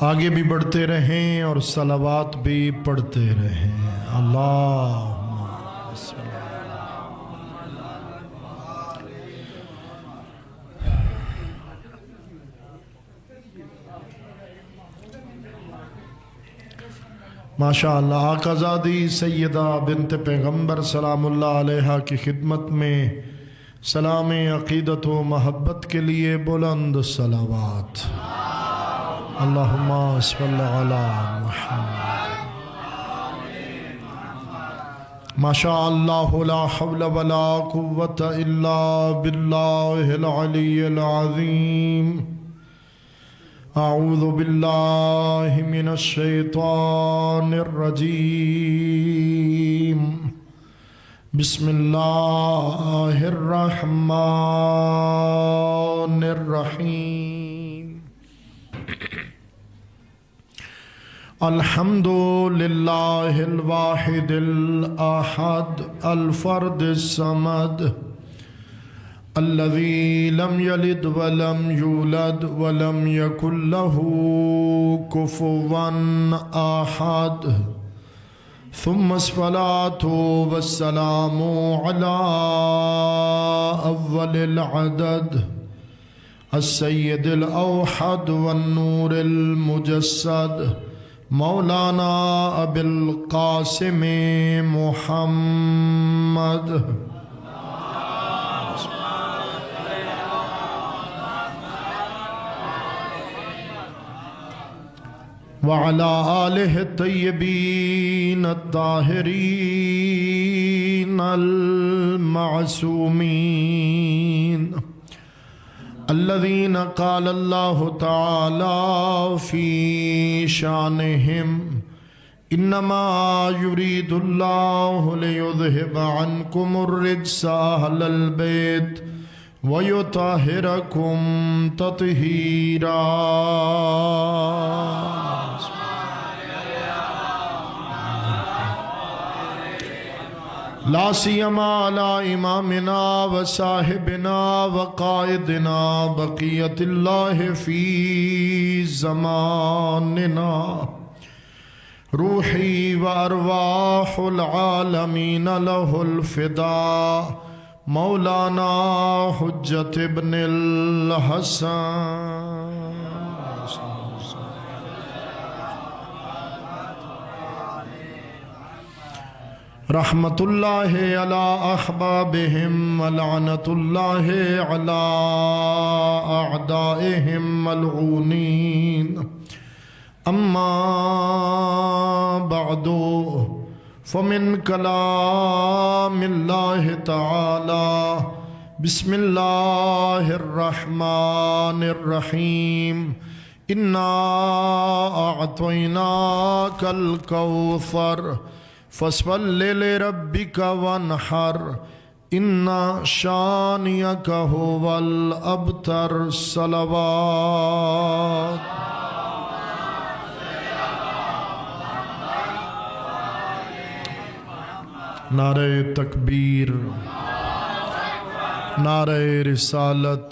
آگے بھی بڑھتے رہیں اور صلوات بھی پڑھتے رہیں۔ اللہم صل ماشاء اللہ۔ آقازادی سیدہ بنت پیغمبر سلام اللہ علیہ کی خدمت میں سلام عقیدت و محبت کے لیے بلند صلوات۔ اللہم صل علی محمد۔ ماشاء اللہ لا حول ولا قوة الا باللہ العلی العظیم۔ اعوذ باللہ من الشیطان الرجیم۔ بسم اللہ الرحمن الرحیم۔ الحمد للہ الواحد الاحد الفرد الصمد الذي لم يلد ولم يولد ولم يكن له كفوا أحد، ثم الصلاة والسلام على أول العدد السيد الأوحد والنور المجسد مولانا أبي القاسم محمد وعلى آله الطيبين الطاهرين المعصومين الذين قال الله تعالى في شانهم إنما يريد الله ليذهب عنكم الرجس أهل البيت وَيُطَهِّرَكُمْ تَطْهِيرًا۔ لا سيما على إمامنا وصاحبنا وقائدنا بقية الله في زماننا روحي وأرواح العالمين له الفداء مولانا حجت ابن الحسن رحمت اللہ علی احبابہم ولعنت اللہ علی اعدائہم ملعونین۔ اما بعد فمن کلام اللہ تعالی بسم اللہ الرحمن الرحیم۔ انا اعطیناک الکوثر فصل لربک وانحر ان شانئک هو الابتر۔ صلوات۔ نعرہ تکبیر، نعرہ رسالت،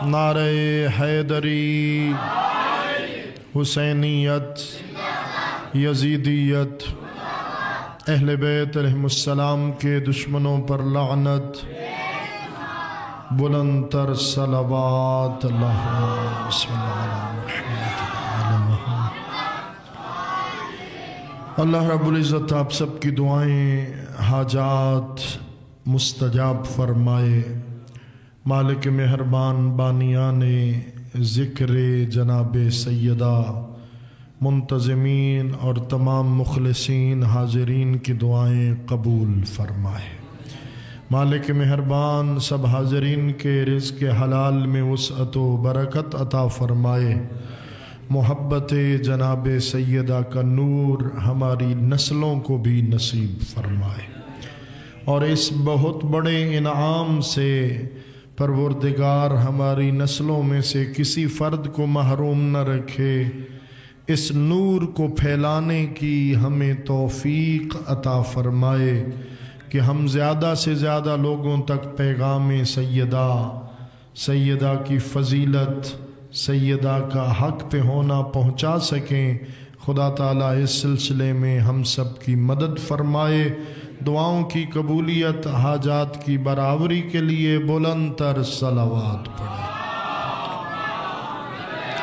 نعرہ حیدری، حسینیت، یزیدیت، اہل بیت علیہم السلام کے دشمنوں پر لعنت، بلند تر صلوات۔ اللہم صل علی محمد وعلی محمد۔ اللہ رب العزت آپ سب کی دعائیں حاجات مستجاب فرمائے۔ مالک مہربان بانیان ذکر جناب سیدہ منتظمین اور تمام مخلصین حاضرین کی دعائیں قبول فرمائے۔ مالک مہربان سب حاضرین کے رزق حلال میں وسعت و برکت عطا فرمائے۔ محبت جناب سیدہ کا نور ہماری نسلوں کو بھی نصیب فرمائے، اور اس بہت بڑے انعام سے پروردگار ہماری نسلوں میں سے کسی فرد کو محروم نہ رکھے۔ اس نور کو پھیلانے کی ہمیں توفیق عطا فرمائے کہ ہم زیادہ سے زیادہ لوگوں تک پیغام سیدہ کی فضیلت، سیدہ کا حق پہ ہونا پہنچا سکیں۔ خدا تعالیٰ اس سلسلے میں ہم سب کی مدد فرمائے، دعاؤں کی قبولیت، حاجات کی برابری کے لیے بلند تر صلوات پڑھیں۔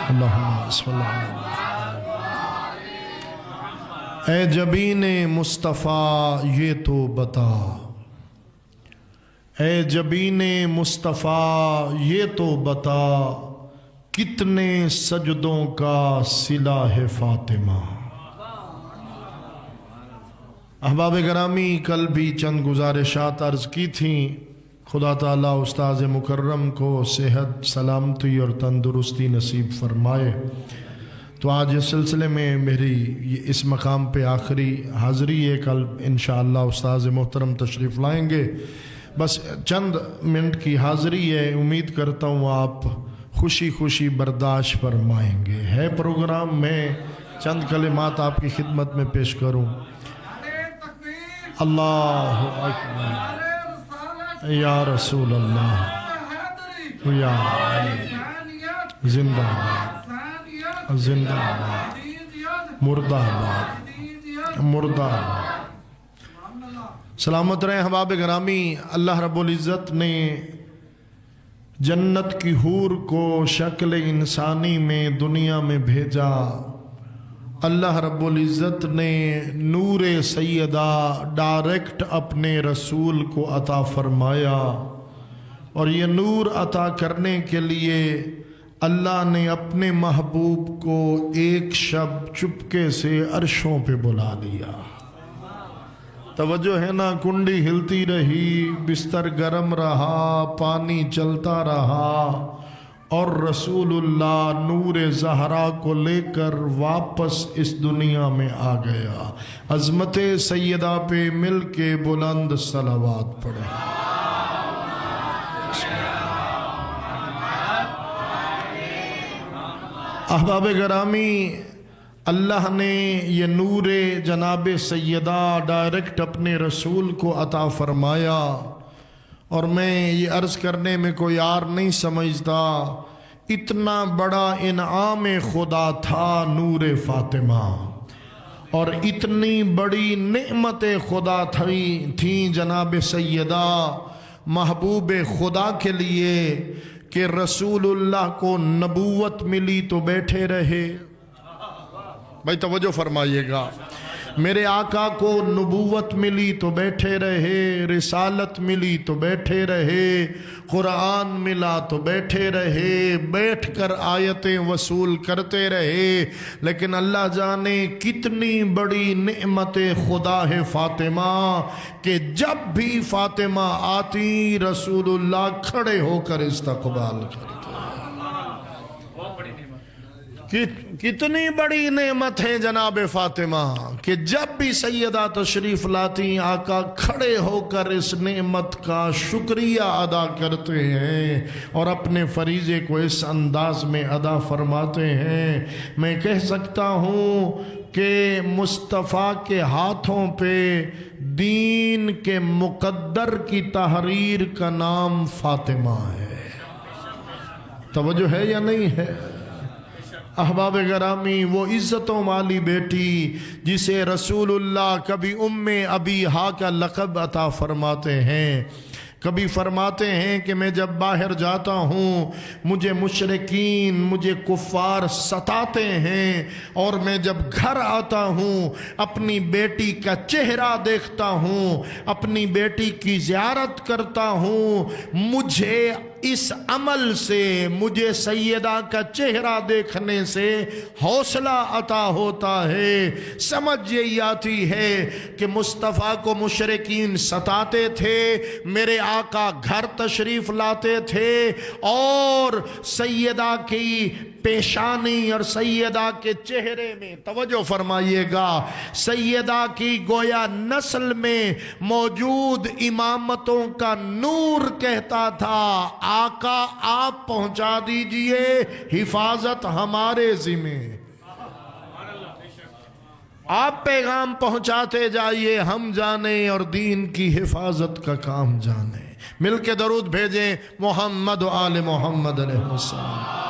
اللہم صلی اللہ علیہ وسلم۔ اے جبین مصطفیٰ یہ تو بتا، اے جبین مصطفیٰ یہ تو بتا، کتنے سجدوں کا صلہ ہے فاطمہ۔ احباب گرامی، کل بھی چند گزارشات عرض کی تھیں۔ خدا تعالیٰ استاذ مکرم کو صحت، سلامتی اور تندرستی نصیب فرمائے۔ تو آج اس سلسلے میں میری اس مقام پہ آخری حاضری ہے، کل انشاءاللہ استاذ محترم تشریف لائیں گے۔ بس چند منٹ کی حاضری ہے، امید کرتا ہوں آپ خوشی خوشی برداشت فرمائیں گے۔ ہے پروگرام میں چند کلمات آپ کی خدمت میں پیش کروں۔ اللہ اکبر، یا رسول اللہ، یا زندہ باد، زندہ باد، مردہ باد، مردہ باد۔ سلامت رہیں احباب گرامی، اللہ رب العزت نے جنت کی حور کو شکل انسانی میں دنیا میں بھیجا۔ اللہ رب العزت نے نور سیدہ ڈائریکٹ اپنے رسول کو عطا فرمایا، اور یہ نور عطا کرنے کے لیے اللہ نے اپنے محبوب کو ایک شب چپکے سے عرشوں پہ بلا لیا۔ توجہ ہے نا، کنڈی ہلتی رہی، بستر گرم رہا، پانی چلتا رہا، اور رسول اللہ نور زہرا کو لے کر واپس اس دنیا میں آ گیا۔ عظمت سیدہ پہ مل کے بلند صلوات پڑھیں۔ احباب گرامی، اللہ نے یہ نور جناب سیدہ ڈائریکٹ اپنے رسول کو عطا فرمایا، اور میں یہ عرض کرنے میں کوئی یار نہیں سمجھتا، اتنا بڑا انعام خدا تھا نور فاطمہ، اور اتنی بڑی نعمت خدا تھی جناب سیدہ محبوب خدا کے لیے کہ رسول اللہ کو نبوت ملی تو بیٹھے رہے۔ بھائی توجہ فرمائیے گا، میرے آقا کو نبوت ملی تو بیٹھے رہے، رسالت ملی تو بیٹھے رہے، قرآن ملا تو بیٹھے رہے، بیٹھ کر آیتیں وصول کرتے رہے۔ لیکن اللہ جانے کتنی بڑی نعمت خدا ہے فاطمہ کہ جب بھی فاطمہ آتی رسول اللہ کھڑے ہو کر استقبال کرتے۔ کتنی بڑی نعمت ہے جناب فاطمہ کہ جب بھی سیدہ تشریف لاتی آقا کھڑے ہو کر اس نعمت کا شکریہ ادا کرتے ہیں اور اپنے فریضے کو اس انداز میں ادا فرماتے ہیں۔ میں کہہ سکتا ہوں کہ مصطفیٰ کے ہاتھوں پہ دین کے مقدر کی تحریر کا نام فاطمہ ہے۔ توجہ ہے یا نہیں ہے؟ احباب گرامی، وہ عزتوں والی بیٹی جسے رسول اللہ کبھی ام ابیہا کا لقب عطا فرماتے ہیں، کبھی فرماتے ہیں کہ میں جب باہر جاتا ہوں مجھے مشرکین، مجھے کفار ستاتے ہیں، اور میں جب گھر آتا ہوں اپنی بیٹی کا چہرہ دیکھتا ہوں، اپنی بیٹی کی زیارت کرتا ہوں، مجھے اس عمل سے، مجھے سیدہ کا چہرہ دیکھنے سے حوصلہ عطا ہوتا ہے۔ سمجھ یہی آتی ہے کہ مصطفیٰ کو مشرکین ستاتے تھے، میرے آقا گھر تشریف لاتے تھے، اور سیدہ کی پیشانی اور سیدہ کے چہرے میں، توجہ فرمائیے گا، سیدہ کی گویا نسل میں موجود امامتوں کا نور کہتا تھا آقا آپ پہنچا دیجئے، حفاظت ہمارے ذمہ، آپ پیغام پہنچاتے جائیے، ہم جانیں اور دین کی حفاظت کا کام جانیں۔ مل کے درود بھیجیں، محمد و آل محمد علیہ السلام۔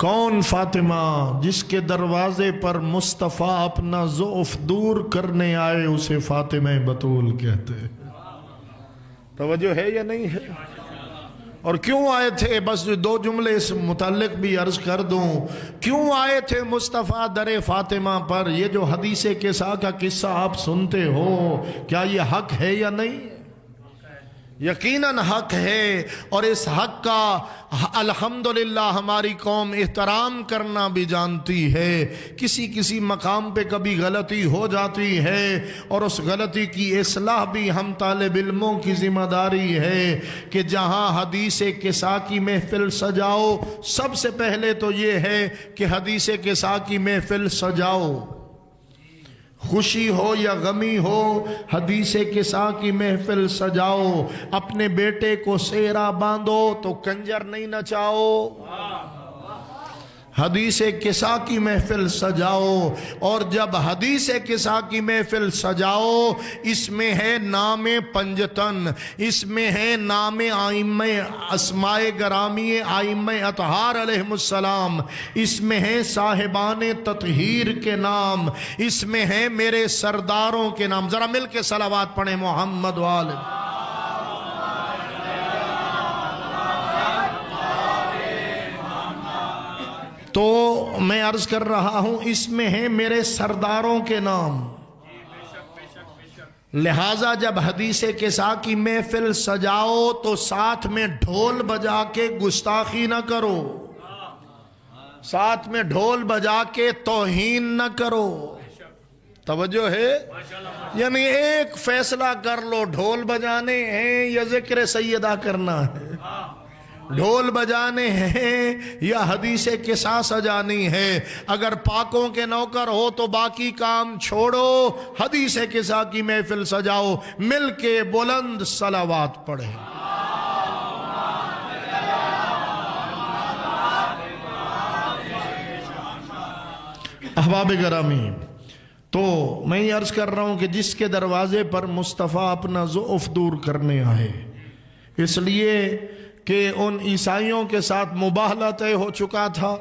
کون فاطمہ جس کے دروازے پر مصطفیٰ اپنا ضعف دور کرنے آئے اسے فاطمہ بطول کہتے ہیں؟ توجہ ہے یا نہیں ہے؟ اور کیوں آئے تھے؟ بس دو جملے اس متعلق بھی عرض کر دوں، کیوں آئے تھے مصطفیٰ در فاطمہ پر؟ یہ جو حدیث کسا کا قصہ آپ سنتے ہو، کیا یہ حق ہے یا نہیں؟ یقیناً حق ہے، اور اس حق کا الحمدللہ ہماری قوم احترام کرنا بھی جانتی ہے۔ کسی مقام پہ کبھی غلطی ہو جاتی ہے، اور اس غلطی کی اصلاح بھی ہم طالب علموں کی ذمہ داری ہے کہ جہاں حدیث کسا کی محفل سجاؤ، سب سے پہلے تو یہ ہے کہ حدیث کسا کی محفل سجاؤ، خوشی ہو یا غمی ہو حدیث کسا کی محفل سجاؤ۔ اپنے بیٹے کو سہرا باندھو تو کنجر نہیں نچاؤ، حدیث کسا کی محفل سجاؤ۔ اور جب حدیث کسا کی محفل سجاؤ، اس میں ہے نام پنجتن، اس میں ہے نام ائمہ اسماء گرامی ائمہ اطہار علیہم السلام، اس میں ہے صاحبان تطہیر کے نام، اس میں ہے میرے سرداروں کے نام۔ ذرا مل کے صلوات پڑھیں محمد والے۔ تو میں عرض کر رہا ہوں اس میں ہیں میرے سرداروں کے نام، لہٰذا جب حدیث کسا کی محفل سجاؤ تو ساتھ میں ڈھول بجا کے گستاخی نہ کرو، ساتھ میں ڈھول بجا کے توہین نہ کرو۔ توجہ ہے؟ یعنی ایک فیصلہ کر لو، ڈھول بجانے ہیں یا ذکر سیدہ کرنا ہے، ڈھول بجانے ہیں یا حدیث کسا سجانی ہے۔ اگر پاکوں کے نوکر ہو تو باقی کام چھوڑو، حدیث کسا کی محفل سجاؤ، مل کے بلند صلوات پڑھیں۔ احباب گرامی، تو میں یہ عرض کر رہا ہوں کہ جس کے دروازے پر مصطفیٰ اپنا ضعف دور کرنے آئے، اس لیے کہ ان عیسائیوں کے ساتھ مباہلہ طے ہو چکا تھا۔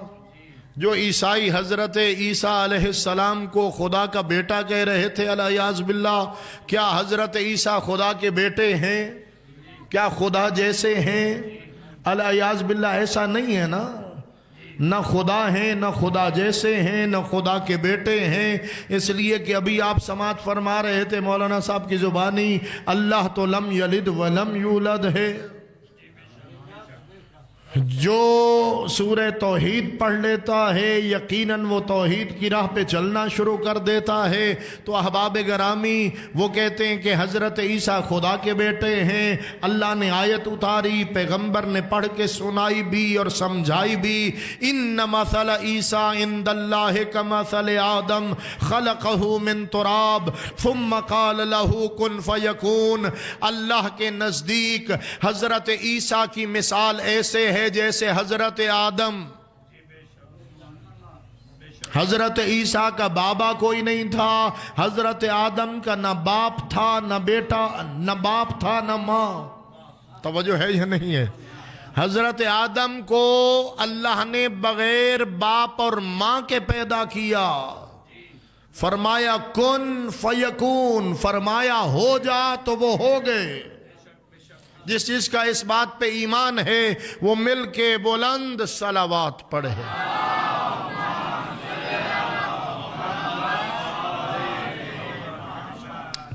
جو عیسائی حضرت عیسیٰ علیہ السلام کو خدا کا بیٹا کہہ رہے تھے، الیاذ باللہ، کیا حضرت عیسیٰ خدا کے بیٹے ہیں؟ کیا خدا جیسے ہیں؟ الیاذ باللہ ایسا نہیں ہے نا، نہ خدا ہیں، نہ خدا جیسے ہیں، نہ خدا کے بیٹے ہیں۔ اس لیے کہ ابھی آپ سماعت فرما رہے تھے مولانا صاحب کی زبانی، اللہ تو لم یلد ولم یولد ہے۔ جو سورہ توحید پڑھ لیتا ہے یقیناً وہ توحید کی راہ پہ چلنا شروع کر دیتا ہے۔ تو احباب گرامی، وہ کہتے ہیں کہ حضرت عیسیٰ خدا کے بیٹے ہیں۔ اللہ نے آیت اتاری، پیغمبر نے پڑھ کے سنائی بھی اور سمجھائی بھی۔ ان مثل عیسیٰ عند اللہ کمثل آدم خلقہ من تراب ثم قال له کن فیکون۔ اللہ کے نزدیک حضرت عیسیٰ کی مثال ایسے ہے جیسے حضرت آدم۔ حضرت عیسیٰ کا بابا کوئی نہیں تھا، حضرت آدم کا نہ باپ تھا، نہ بیٹا، نہ باپ تھا، نہ ماں۔ توجہ ہے یا نہیں ہے؟ حضرت آدم کو اللہ نے بغیر باپ اور ماں کے پیدا کیا، فرمایا کن فیکون، فرمایا ہو جا تو وہ ہو گئے۔ جس چیز کا اس بات پہ ایمان ہے وہ مل کے بلند صلوات پڑھے۔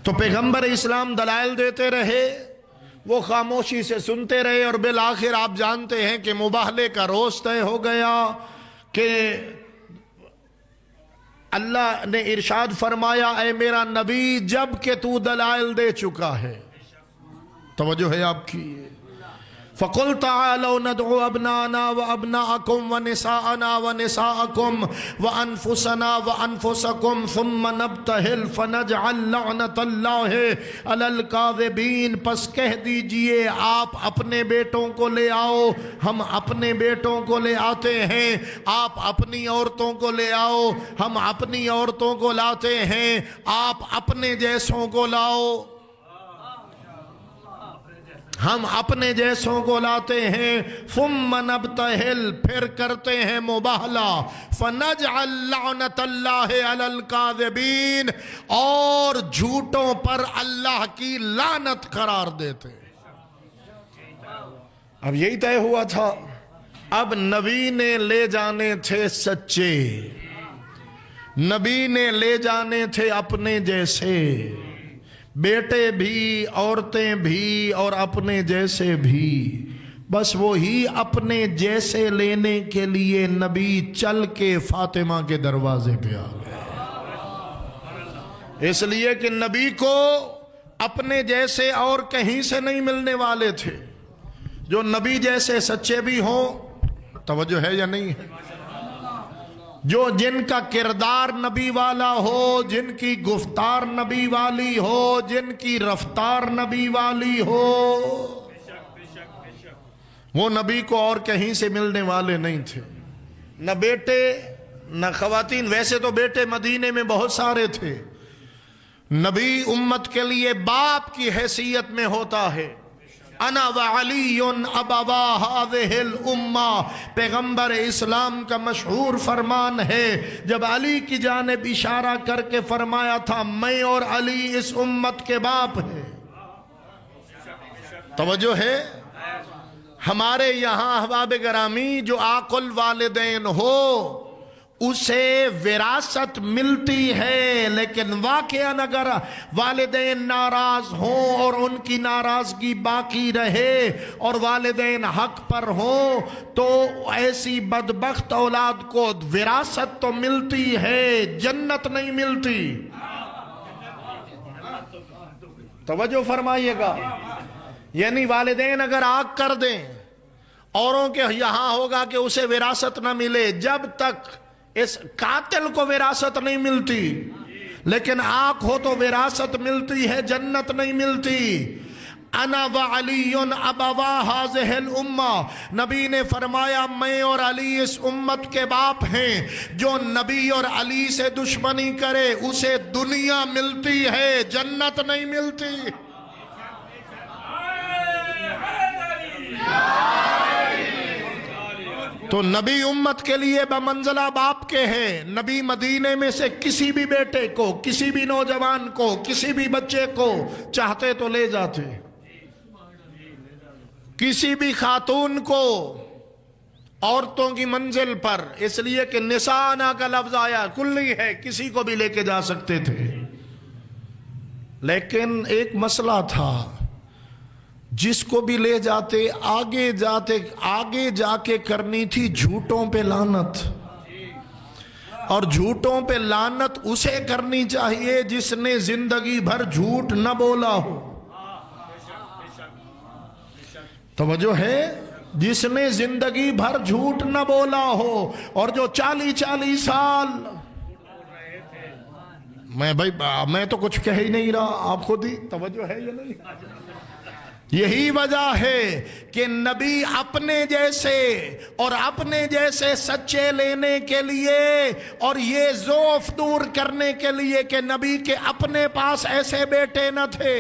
تو پیغمبر اسلام دلائل دیتے رہے، وہ خاموشی سے سنتے رہے، اور بالآخر آپ جانتے ہیں کہ مباہلے کا روز طے ہو گیا کہ اللہ نے ارشاد فرمایا اے میرا نبی جب کہ تو دلائل دے چکا ہے، توجہ ہے آپ کی، فَقُلْ تَعَالَوْا نَدْعُ أَبْنَاءَنَا وَأَبْنَاءَكُمْ وَنِسَاءَنَا وَنِسَاءَكُمْ وَأَنفُسَنَا وَأَنفُسَكُمْ ثُمَّ نَبْتَهِلْ فَنَجْعَلْ لَعْنَةَ اللَّهِ عَلَى الْكَاذِبِينَ۔ پس کہہ دیجئے آپ اپنے بیٹوں کو لے آؤ، ہم اپنے بیٹوں کو لے آتے ہیں، آپ اپنی عورتوں کو لے آؤ، ہم اپنی عورتوں کو لاتے ہیں، آپ اپنے جیسوں کو لاؤ۔ ہم اپنے جیسوں کو لاتے ہیں، ثم نبتہل، پھر کرتے ہیں مباہلہ، فنجعل لعنت اللہ علی الکاذبین، اور جھوٹوں پر اللہ کی لعنت قرار دیتے۔ اب یہی طے ہوا تھا، اب نبی نے لے جانے تھے سچے، نبی نے لے جانے تھے اپنے جیسے، بیٹے بھی، عورتیں بھی، اور اپنے جیسے بھی۔ بس وہی اپنے جیسے لینے کے لیے نبی چل کے فاطمہ کے دروازے پہ آ گئے، اس لیے کہ نبی کو اپنے جیسے اور کہیں سے نہیں ملنے والے تھے۔ جو نبی جیسے سچے بھی ہوں، توجہ ہے یا نہیں ہے، جو جن کا کردار نبی والا ہو، جن کی گفتار نبی والی ہو، جن کی رفتار نبی والی ہو، وہ نبی کو اور کہیں سے ملنے والے نہیں تھے، نہ بیٹے نہ خواتین۔ ویسے تو بیٹے مدینے میں بہت سارے تھے، نبی امت کے لیے باپ کی حیثیت میں ہوتا ہے۔ انا وعلی ابوا ہذہ الامہ، پیغمبر اسلام کا مشہور فرمان ہے، جب علی کی جانب اشارہ کر کے فرمایا تھا میں اور علی اس امت کے باپ ہیں۔ توجہ ہے، ہمارے یہاں احباب گرامی جو عاقل والدین ہو اسے وراثت ملتی ہے، لیکن واقعاً اگر والدین ناراض ہوں اور ان کی ناراضگی باقی رہے اور والدین حق پر ہوں تو ایسی بدبخت اولاد کو وراثت تو ملتی ہے، جنت نہیں ملتی۔ توجہ فرمائیے گا، یعنی والدین اگر آگ کر دیں، اوروں کے یہاں ہوگا کہ اسے وراثت نہ ملے، جب تک اس قاتل کو وراثت نہیں ملتی، لیکن آنکھ ہو تو وراثت ملتی ہے، جنت نہیں ملتی۔ انا وعلی ابوا ہذہ الامہ، نبی نے فرمایا میں اور علی اس امت کے باپ ہیں۔ جو نبی اور علی سے دشمنی کرے اسے دنیا ملتی ہے، جنت نہیں ملتی۔ تو نبی امت کے لیے بمنزلہ باپ کے ہیں۔ نبی مدینے میں سے کسی بھی بیٹے کو، کسی بھی نوجوان کو، کسی بھی بچے کو چاہتے تو لے جاتے، کسی بھی خاتون کو عورتوں کی منزل پر، اس لیے کہ نسانا کا لفظ آیا کلی ہے، کسی کو بھی لے کے جا سکتے تھے۔ لیکن ایک مسئلہ تھا، جس کو بھی لے جاتے آگے جا کے کرنی تھی جھوٹوں پہ لعنت، اور جھوٹوں پہ لعنت اسے کرنی چاہیے جس نے زندگی بھر جھوٹ نہ بولا ہو۔ توجہ ہے، جس نے زندگی بھر جھوٹ نہ بولا ہو، اور جو 40 سال میں تو کچھ کہہ ہی نہیں رہا، آپ خود ہی توجہ ہے یا نہیں؟ یہی وجہ ہے کہ نبی اپنے جیسے اور اپنے جیسے سچے لینے کے لیے اور یہ ضعف دور کرنے کے لیے کہ نبی کے اپنے پاس ایسے بیٹے نہ تھے،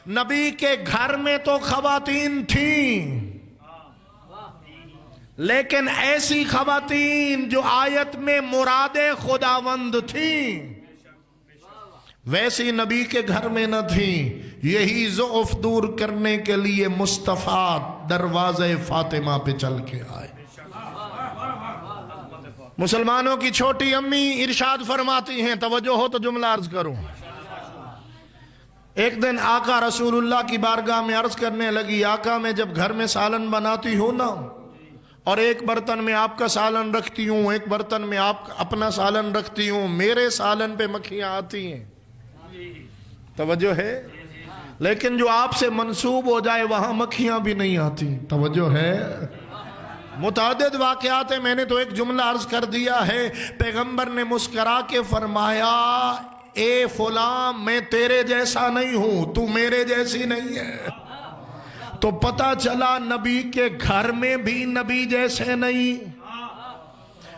نبی کے گھر میں تو خواتین تھیں، لیکن ایسی خواتین جو آیت میں مراد خداوند تھیں ویسی نبی کے گھر میں نہ تھیں۔ یہی ضعف دور کرنے کے لیے مصطفیٰ دروازے فاطمہ پہ چل کے آئے۔ مسلمانوں کی چھوٹی امی ارشاد فرماتی ہیں، توجہ ہو تو جملہ عرض کروں۔ ایک دن آقا رسول اللہ کی بارگاہ میں عرض کرنے لگی، آقا میں جب گھر میں سالن بناتی ہوں نا، اور ایک برتن میں آپ کا سالن رکھتی ہوں، ایک برتن میں آپ اپنا سالن رکھتی ہوں، میرے سالن پہ مکھیاں آتی ہیں، توجہ ہے، لیکن جو آپ سے منسوب ہو جائے وہاں مکھیاں بھی نہیں آتی، توجہ ہے۔ متعدد واقعات ہیں، میں نے تو ایک جملہ عرض کر دیا ہے۔ پیغمبر نے مسکرا کے فرمایا، اے فلاں میں تیرے جیسا نہیں ہوں، تو میرے جیسی نہیں ہے۔ تو پتہ چلا نبی کے گھر میں بھی نبی جیسے نہیں،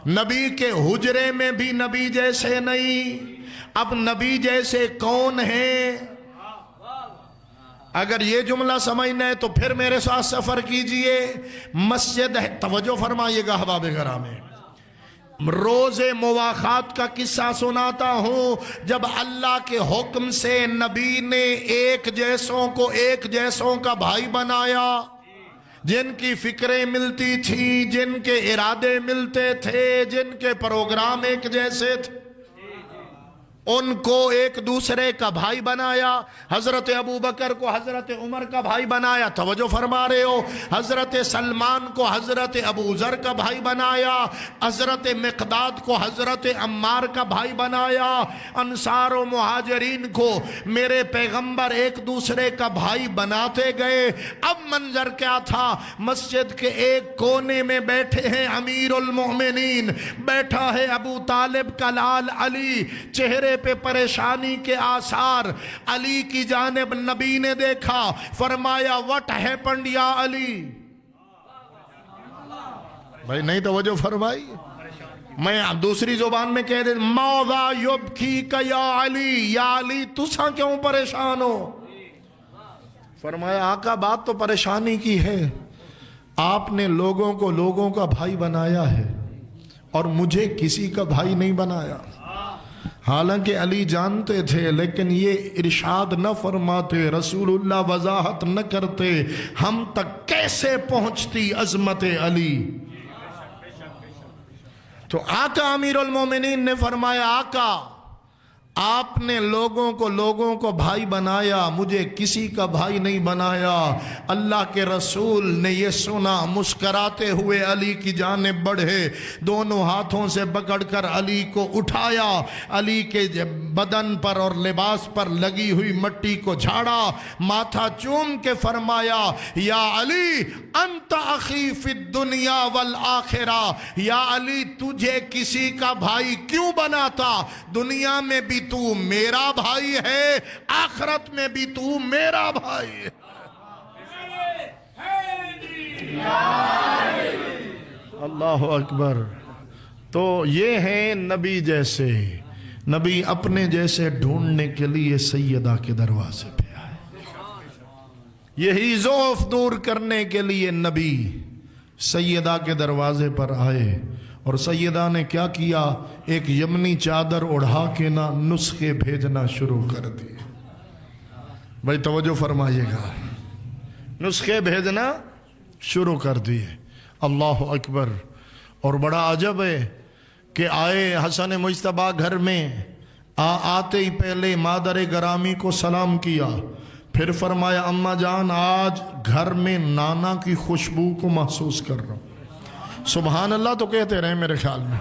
نبی کے حجرے میں بھی نبی جیسے نہیں۔ اب نبی جیسے کون ہیں؟ اگر یہ جملہ سمجھنا ہے تو پھر میرے ساتھ سفر کیجئے. مسجد ہے، توجہ فرمائیے گا احباب گرامی، روز مواخات کا قصہ سناتا ہوں. جب اللہ کے حکم سے نبی نے ایک جیسوں کو ایک جیسوں کا بھائی بنایا، جن کی فکریں ملتی تھیں، جن کے ارادے ملتے تھے، جن کے پروگرام ایک جیسے تھے، ان کو ایک دوسرے کا بھائی بنایا. حضرت ابو بکر کو حضرت عمر کا بھائی بنایا، توجہ فرما رہے ہو. حضرت سلمان کو حضرت ابو ذر کا بھائی بنایا، حضرت مقداد کو حضرت عمار کا بھائی بنایا. انصار و مہاجرین کو میرے پیغمبر ایک دوسرے کا بھائی بناتے گئے. اب منظر کیا تھا؟ مسجد کے ایک کونے میں بیٹھے ہیں امیر المؤمنین، بیٹھا ہے ابو طالب کا لال علی، چہرے پہ پریشانی کے آثار. علی کی جانب نبی نے دیکھا، فرمایا وٹ ہیپنڈ یا علی؟ بھائی نہیں توجہ فرمائی. میں دوسری زبان میں کہہ دے، ماذا یبکیک یا علی، یا علی تساں کیوں پریشان ہو؟ فرمایا آقا بات تو پریشانی کی ہے، آپ نے لوگوں کو لوگوں کا بھائی بنایا ہے اور مجھے کسی کا بھائی نہیں بنایا. حالانکہ علی جانتے تھے، لیکن یہ ارشاد نہ فرماتے، رسول اللہ وضاحت نہ کرتے، ہم تک کیسے پہنچتی عظمت علی. تو آقا امیر المومنین نے فرمایا آقا آپ نے لوگوں کو بھائی بنایا، مجھے کسی کا بھائی نہیں بنایا. اللہ کے رسول نے یہ سنا، مسکراتے ہوئے علی کی جانب بڑھے، دونوں ہاتھوں سے پکڑ کر علی کو اٹھایا، علی کے بدن پر اور لباس پر لگی ہوئی مٹی کو جھاڑا، ماتھا چوم کے فرمایا یا علی انت اخی فی الدنیا والآخرہ، یا علی تجھے کسی کا بھائی کیوں بناتا؟ دنیا میں بھی تو میرا بھائی ہے، آخرت میں بھی تو میرا بھائی ہے. اللہ اکبر. تو یہ ہیں نبی جیسے. نبی اپنے جیسے ڈھونڈنے کے لیے سیدہ کے دروازے پہ آئے، یہی ضعف دور کرنے کے لیے نبی سیدہ کے دروازے پر آئے. اور سیدہ نے کیا کیا؟ ایک یمنی چادر اڑھا کے نہ نسخے بھیجنا شروع کر دیے. بھائی توجہ فرمائیے گا، نسخے بھیجنا شروع کر دیے. اللہ اکبر. اور بڑا عجب ہے کہ آئے حسن مجتبیٰ گھر میں، آتے ہی پہلے مادر گرامی کو سلام کیا، پھر فرمایا اماں جان آج گھر میں نانا کی خوشبو کو محسوس کر رہا ہوں. سبحان اللہ تو کہتے رہے میرے خیال میں.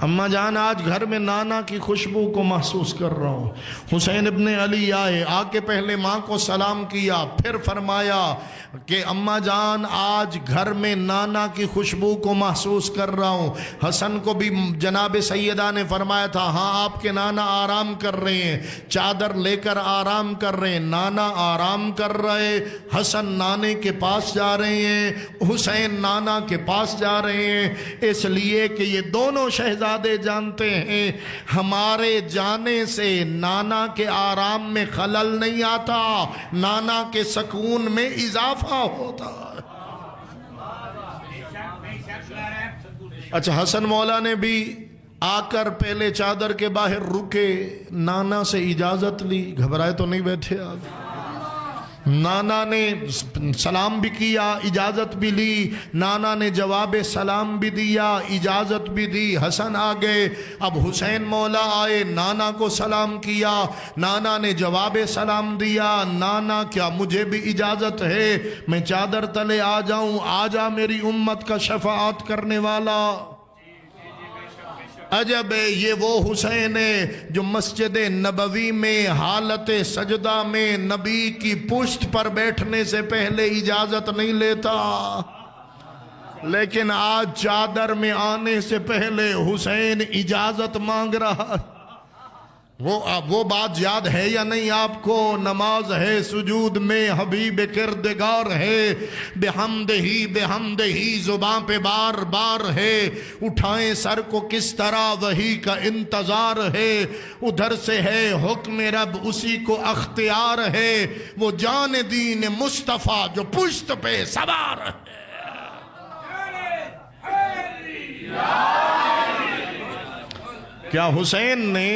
اماں جان آج گھر میں نانا کی خوشبو کو محسوس کر رہا ہوں. حسین ابن علی آئے، آ کے پہلے ماں کو سلام کیا، پھر فرمایا کہ اماں جان آج گھر میں نانا کی خوشبو کو محسوس کر رہا ہوں. حسن کو بھی جناب سیدہ نے فرمایا تھا ہاں آپ کے نانا آرام کر رہے ہیں، چادر لے کر آرام کر رہے ہیں. نانا آرام کر رہے، حسن نانے کے پاس جا رہے ہیں، حسین نانا کے پاس جا رہے ہیں، اس لیے کہ یہ دونوں شہزادے جانتے ہیں ہمارے جانے سے نانا کے آرام میں خلل نہیں آتا، نانا کے سکون میں اضافہ ہوتا. اچھا حسن مولا نے بھی آ کر پہلے چادر کے باہر رکے، نانا سے اجازت لی. گھبرائے تو نہیں بیٹھے آپ؟ نانا نے سلام بھی کیا، اجازت بھی لی، نانا نے جواب سلام بھی دیا، اجازت بھی دی. حسن آ گئے، اب حسین مولا آئے، نانا کو سلام کیا، نانا نے جواب سلام دیا. نانا کیا مجھے بھی اجازت ہے میں چادر تلے آ جاؤں؟ آ جا میری امت کا شفاعت کرنے والا. عجب ہے، یہ وہ حسین ہے جو مسجد نبوی میں حالت سجدہ میں نبی کی پشت پر بیٹھنے سے پہلے اجازت نہیں لیتا، لیکن آج چادر میں آنے سے پہلے حسین اجازت مانگ رہا. وہ بات یاد ہے یا نہیں آپ کو؟ نماز ہے سجود میں حبیب کردگار ہے، بحمدہ ہی زباں پہ بار بار ہے، اٹھائیں سر کو کس طرح وہی کا انتظار ہے، ادھر سے ہے حکم رب اسی کو اختیار ہے، وہ جان دین مصطفیٰ جو پشت پہ سوار ہے۔ کیا حسین نے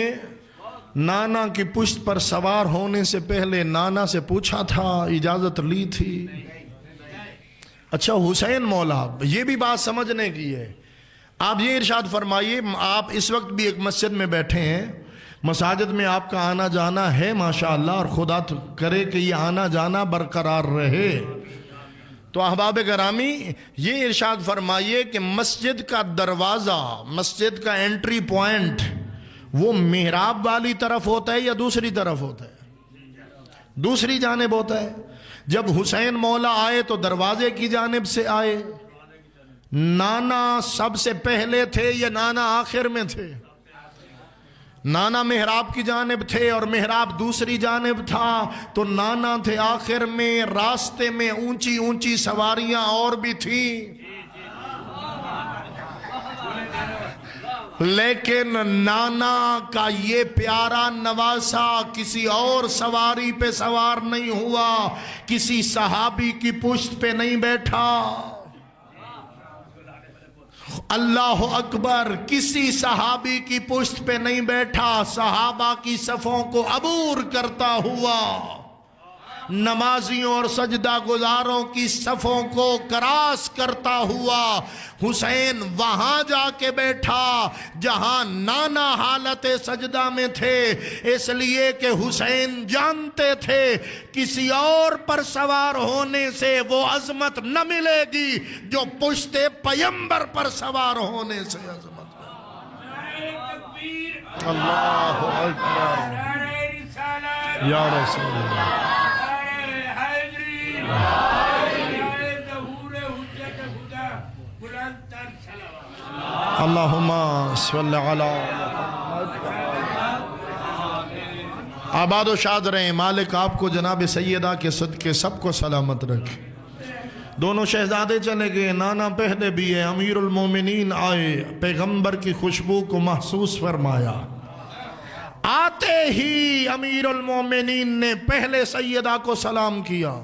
نانا کی پشت پر سوار ہونے سے پہلے نانا سے پوچھا تھا، اجازت لی تھی؟ اچھا حسین مولا، یہ بھی بات سمجھنے کی ہے۔ آپ یہ ارشاد فرمائیے، آپ اس وقت بھی ایک مسجد میں بیٹھے ہیں، مساجد میں آپ کا آنا جانا ہے ماشاءاللہ، اور خدا کرے کہ یہ آنا جانا برقرار رہے۔ تو احباب گرامی یہ ارشاد فرمائیے کہ مسجد کا دروازہ، مسجد کا انٹری پوائنٹ وہ محراب والی طرف ہوتا ہے یا دوسری طرف ہوتا ہے؟ دوسری جانب ہوتا ہے۔ جب حسین مولا آئے تو دروازے کی جانب سے آئے۔ نانا سب سے پہلے تھے یا نانا آخر میں تھے؟ نانا محراب کی جانب تھے اور محراب دوسری جانب تھا، تو نانا تھے آخر میں۔ راستے میں اونچی اونچی سواریاں اور بھی تھیں، لیکن نانا کا یہ پیارا نواسا کسی اور سواری پہ سوار نہیں ہوا، کسی صحابی کی پشت پہ نہیں بیٹھا۔ اللہ اکبر، کسی صحابی کی پشت پہ نہیں بیٹھا، صحابہ کی صفوں کو عبور کرتا ہوا، نمازیوں اور سجدہ گزاروں کی صفوں کو کراس کرتا ہوا حسین وہاں جا کے بیٹھا جہاں نانا حالت سجدہ میں تھے، اس لیے کہ حسین جانتے تھے کسی اور پر سوار ہونے سے وہ عظمت نہ ملے گی جو پشت پیمبر پر سوار ہونے سے عظمت ملے۔ اللہ اکبر، یا رسول اللہ، اللہم صلی علی آباد و شاد رہیں۔ مالک آپ کو جناب سیدہ کے صدقے سب کو سلامت رکھے۔ دونوں شہزادے چلے گئے، نانا پہلے بھی ہے، امیر المومنین آئے، پیغمبر کی خوشبو کو محسوس فرمایا۔ آتے ہی امیر المومنین نے پہلے سیدہ کو سلام کیا۔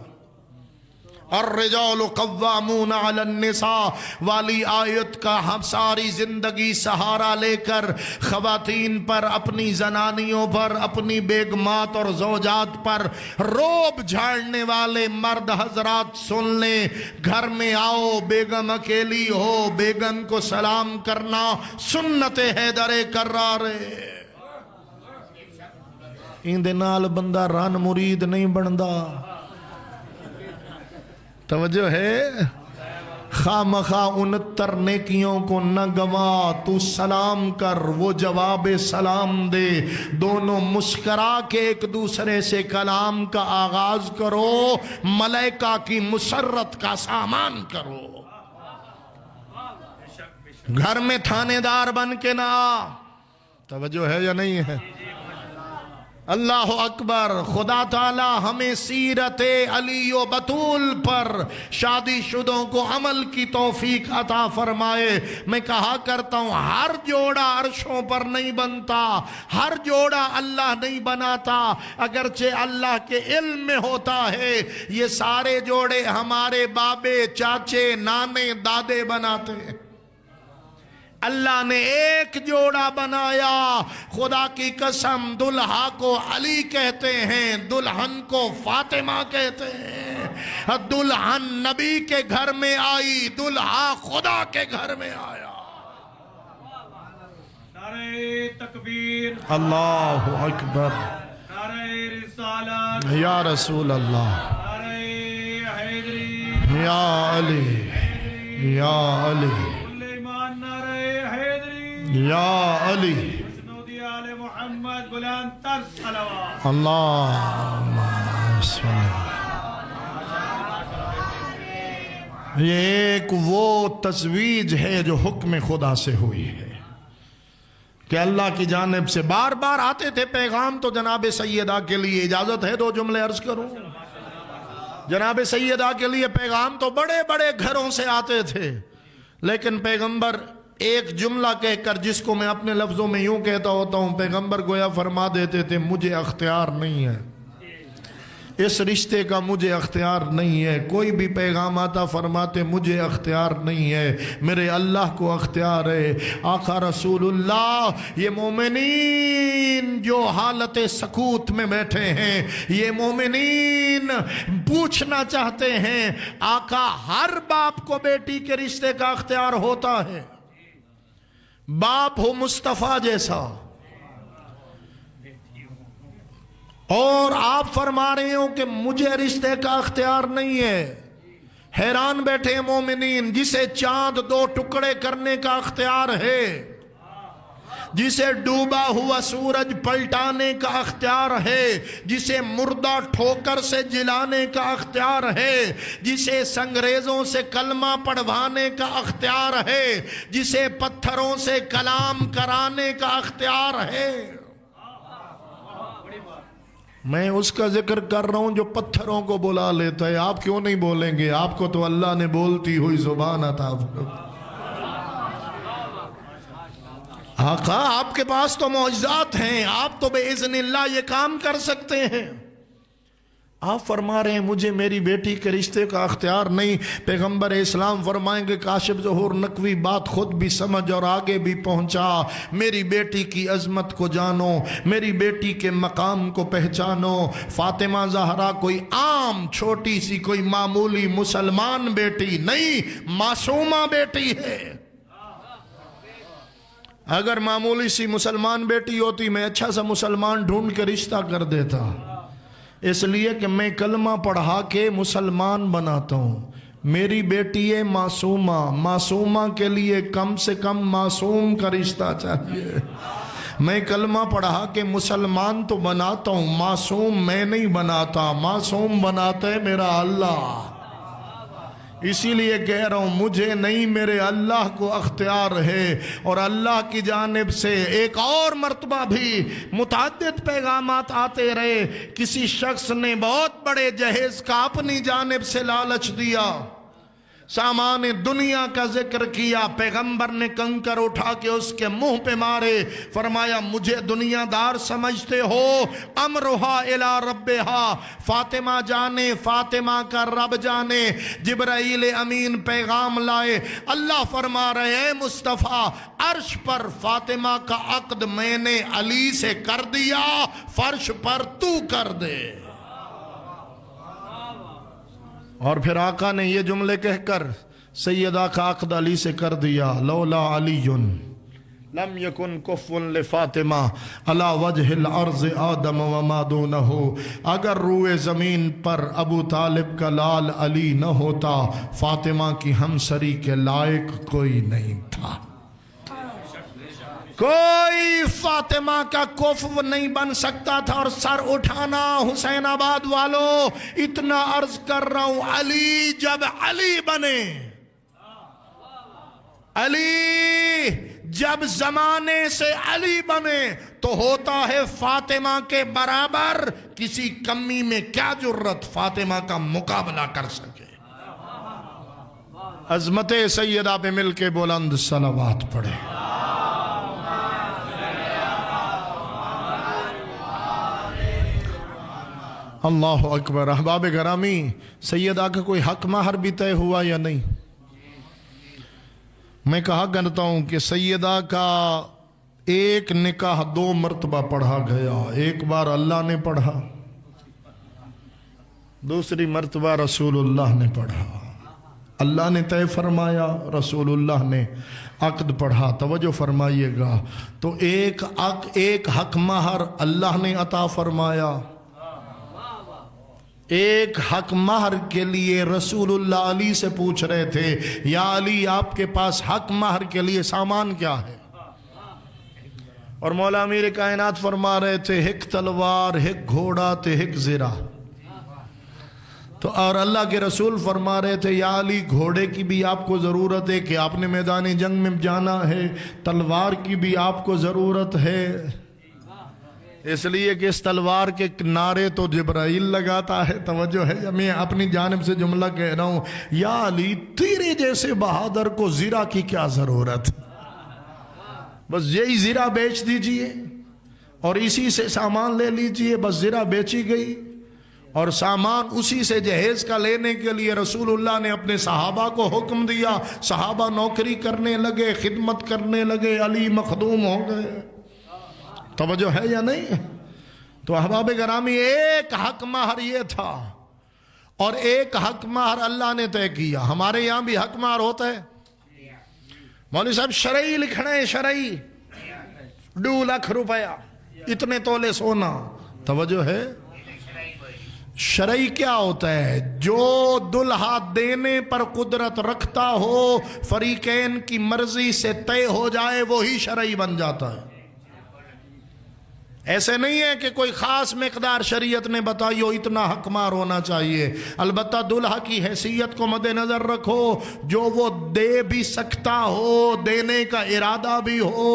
الرجال قوامون علی النساء والی آیت کا ہم ساری زندگی سہارا لے کر خواتین پر، اپنی زنانیوں پر، اپنی بیگمات اور زوجات پر روب جھاڑنے والے مرد حضرات سن لیں، گھر میں آؤ بیگم اکیلی ہو، بیگم کو سلام کرنا سنت حیدر کرار۔ ان دے نال بندہ رن مرید نہیں بندا، توجہ ہے؟ خامخواہ 69 نیکیوں کو نہ گوا، تو سلام کر وہ جواب سلام دے، دونوں مسکرا کے ایک دوسرے سے کلام کا آغاز کرو، ملائکہ کی مسرت کا سامان کرو۔ گھر میں تھانے دار بن کے نہ آ، توجہ ہے یا نہیں ہے؟ اللہ اکبر۔ خدا تعالی ہمیں سیرت علی و بطول پر شادی شدوں کو عمل کی توفیق عطا فرمائے۔ میں کہا کرتا ہوں ہر جوڑا عرشوں پر نہیں بنتا، ہر جوڑا اللہ نہیں بناتا، اگرچہ اللہ کے علم میں ہوتا ہے یہ سارے جوڑے ہمارے بابے، چاچے، نانے، دادے بناتے ہیں۔ اللہ نے ایک جوڑا بنایا، خدا کی قسم دلہا کو علی کہتے ہیں، دلہن کو فاطمہ کہتے ہیں۔ دلہن نبی کے گھر میں آئی، دلہا خدا کے گھر میں آیا۔ نعرہ تکبیر، اللہ اکبر، نعرہ رسالت، یا رسول اللہ، نعرہ حیدری، یا علی، یا علی، یا علی، آل محمد، بلند تر صلوات، اللہم صلی۔ یہ ایک وہ تزویج ہے جو حکم خدا سے ہوئی ہے۔ کہ اللہ کی جانب سے بار بار آتے تھے پیغام، تو جناب سیدہ کے لیے اجازت ہے 2 جملے عرض کروں؟ جناب سیدہ کے لیے پیغام تو بڑے بڑے گھروں سے آتے تھے، لیکن پیغمبر ایک جملہ کہہ کر، جس کو میں اپنے لفظوں میں یوں کہتا ہوتا ہوں، پیغمبر گویا فرما دیتے تھے مجھے اختیار نہیں ہے، اس رشتے کا مجھے اختیار نہیں ہے۔ کوئی بھی پیغام آتا فرماتے مجھے اختیار نہیں ہے، میرے اللہ کو اختیار ہے۔ آقا رسول اللہ یہ مومنین جو حالت سکوت میں بیٹھے ہیں، یہ مومنین پوچھنا چاہتے ہیں، آقا ہر باپ کو بیٹی کے رشتے کا اختیار ہوتا ہے، باپ ہو مصطفیٰ جیسا، اور آپ فرما رہے ہو کہ مجھے رشتے کا اختیار نہیں ہے۔ حیران بیٹھے ہیں مومنین، جسے چاند 2 ٹکڑے کرنے کا اختیار ہے، جسے ڈوبا ہوا سورج پلٹانے کا اختیار ہے، جسے مردہ ٹھوکر سے جلانے کا اختیار ہے، جسے سنگریزوں سے کلمہ پڑھوانے کا اختیار ہے، جسے پتھروں سے کلام کرانے کا اختیار ہے۔ میں اس کا ذکر کر رہا ہوں جو پتھروں کو بلا لیتا ہے، آپ کیوں نہیں بولیں گے؟ آپ کو تو اللہ نے بولتی ہوئی زبان عطا فرمائی۔ آقا آپ کے پاس تو معجزات ہیں، آپ تو بِإِذْنِ اللہ یہ کام کر سکتے ہیں، آپ فرما رہے ہیں مجھے میری بیٹی کے رشتے کا اختیار نہیں۔ پیغمبر اسلام فرمائیں گے کاشف ظہور نقوی بات خود بھی سمجھ اور آگے بھی پہنچا، میری بیٹی کی عظمت کو جانو، میری بیٹی کے مقام کو پہچانو۔ فاطمہ زہرا کوئی عام چھوٹی سی کوئی معمولی مسلمان بیٹی نہیں، معصومہ بیٹی ہے۔ اگر معمولی سی مسلمان بیٹی ہوتی میں اچھا سا مسلمان ڈھونڈ کے رشتہ کر دیتا، اس لیے کہ میں کلمہ پڑھا کے مسلمان بناتا ہوں۔ میری بیٹی ہے معصومہ، معصومہ کے لیے کم سے کم معصوم کا رشتہ چاہیے۔ میں کلمہ پڑھا کے مسلمان تو بناتا ہوں، معصوم میں نہیں بناتا، معصوم بناتا ہے میرا اللہ۔ اسی لیے کہہ رہا ہوں مجھے نہیں، میرے اللہ کو اختیار ہے۔ اور اللہ کی جانب سے ایک اور مرتبہ بھی متعدد پیغامات آتے رہے، کسی شخص نے بہت بڑے جہیز کا اپنی جانب سے لالچ دیا، سامان دنیا کا ذکر کیا، پیغمبر نے کنکر اٹھا کے اس کے منہ پہ مارے، فرمایا مجھے دنیا دار سمجھتے ہو؟ امرہا الی ربہا، فاطمہ جانے، فاطمہ کا رب جانے۔ جبرائیل امین پیغام لائے، اللہ فرما رہے ہیں مصطفیٰ عرش پر فاطمہ کا عقد میں نے علی سے کر دیا، فرش پر تو کر دے۔ اور پھر آقا نے یہ جملے کہہ کر سیدہ کا عقد علی سے کر دیا، لولا علی لم یکن کفو لفاطمہ علی وجہ الارض آدم وما دونہ۔ اگر روئے زمین پر ابو طالب کا لال علی نہ ہوتا، فاطمہ کی ہمسری کے لائق کوئی نہیں تھا۔ کوئی فاطمہ کا کفو نہیں بن سکتا تھا۔ اور سر اٹھانا حسین آباد والوں، اتنا عرض کر رہا ہوں، علی جب علی بنے، علی جب زمانے سے علی بنے تو ہوتا ہے فاطمہ کے برابر، کسی کمی میں کیا جرت فاطمہ کا مقابلہ کر سکے۔ عظمت سیدہ پہ مل کے بلند صلوات پڑھے۔ اللہ اکبر۔ احباب گرامی، سیدہ کا کوئی حق مہر بھی طے ہوا یا نہیں؟ میں کہا کرتا ہوں کہ سیدہ کا ایک نکاح 2 مرتبہ پڑھا گیا، ایک بار اللہ نے پڑھا، دوسری مرتبہ رسول اللہ نے پڑھا۔ اللہ نے طے فرمایا، رسول اللہ نے عقد پڑھا۔ توجہ فرمائیے گا، تو ایک حق مہر اللہ نے عطا فرمایا، ایک حق مہر کے لیے رسول اللہ علی سے پوچھ رہے تھے، یا علی آپ کے پاس حق مہر کے لیے سامان کیا ہے؟ اور مولا امیر کائنات فرما رہے تھے، ہک تلوار، ہک گھوڑا تے ہک زرہ۔ تو اور اللہ کے رسول فرما رہے تھے یا علی گھوڑے کی بھی آپ کو ضرورت ہے کہ آپ نے میدان جنگ میں جانا ہے، تلوار کی بھی آپ کو ضرورت ہے، اس لیے کہ اس تلوار کے کنارے تو جبرائیل لگاتا ہے۔ توجہ ہے، میں اپنی جانب سے جملہ کہہ رہا ہوں، یا علی تیرے جیسے بہادر کو زرہ کی کیا ضرورت، بس یہی زرہ بیچ دیجئے اور اسی سے سامان لے لیجئے۔ بس زرہ بیچی گئی اور سامان اسی سے جہیز کا لینے کے لیے رسول اللہ نے اپنے صحابہ کو حکم دیا، صحابہ نوکری کرنے لگے، خدمت کرنے لگے، علی مخدوم ہو گئے۔ توجہ ہے یا نہیں؟ تو احباب گرامی، ایک حق مہر یہ تھا اور ایک حق مہر اللہ نے طے کیا۔ ہمارے یہاں بھی حق مہر ہوتا ہے، مولوی صاحب شرعی لکھنا ہے، شرعی 2 لاکھ روپیہ، اتنے تولے سونا۔ توجہ ہے، شرعی کیا ہوتا ہے؟ جو دلہا دینے پر قدرت رکھتا ہو، فریقین کی مرضی سے طے ہو جائے، وہی شرعی بن جاتا ہے۔ ایسے نہیں ہے کہ کوئی خاص مقدار شریعت نے بتائی ہو اتنا حق مہر ہونا چاہیے، البتہ دلہا کی حیثیت کو مد نظر رکھو، جو وہ دے بھی سکتا ہو، دینے کا ارادہ بھی ہو۔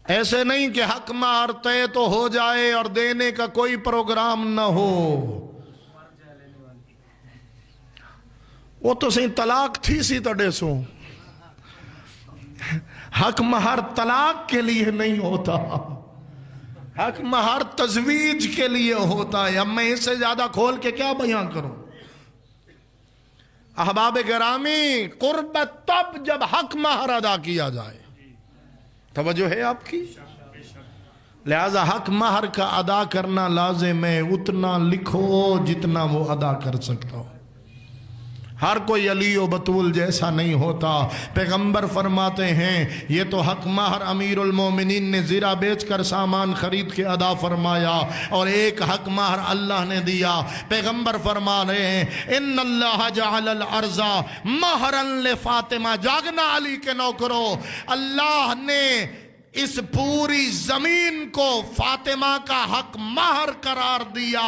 ایسے نہیں کہ حق مہر طے تو ہو جائے اور دینے کا کوئی پروگرام نہ ہو۔ وہ تو صحیح طلاق تھی سی تڑے سو، حق مہر طلاق کے لیے نہیں ہوتا، حق مہر تزویج کے لیے ہوتا ہے۔ اب میں اس سے زیادہ کھول کے کیا بیان کروں؟ احباب گرامی، قربت تب جب حق مہر ادا کیا جائے۔ توجہ ہے آپ کی؟ لہذا حق مہر کا ادا کرنا لازم ہے، اتنا لکھو جتنا وہ ادا کر سکتا ہو۔ ہر کوئی علی و بطول جیسا نہیں ہوتا۔ پیغمبر فرماتے ہیں یہ تو حق مہر امیر المومنین نے زرہ بیچ کر سامان خرید کے ادا فرمایا، اور ایک حق مہر اللہ نے دیا۔ پیغمبر فرما رہے ہیں ان اللہ جعل الارض مہرا لفاطمہ، جاگنا علی کے نوکرو، اللہ نے اس پوری زمین کو فاطمہ کا حق مہر قرار دیا۔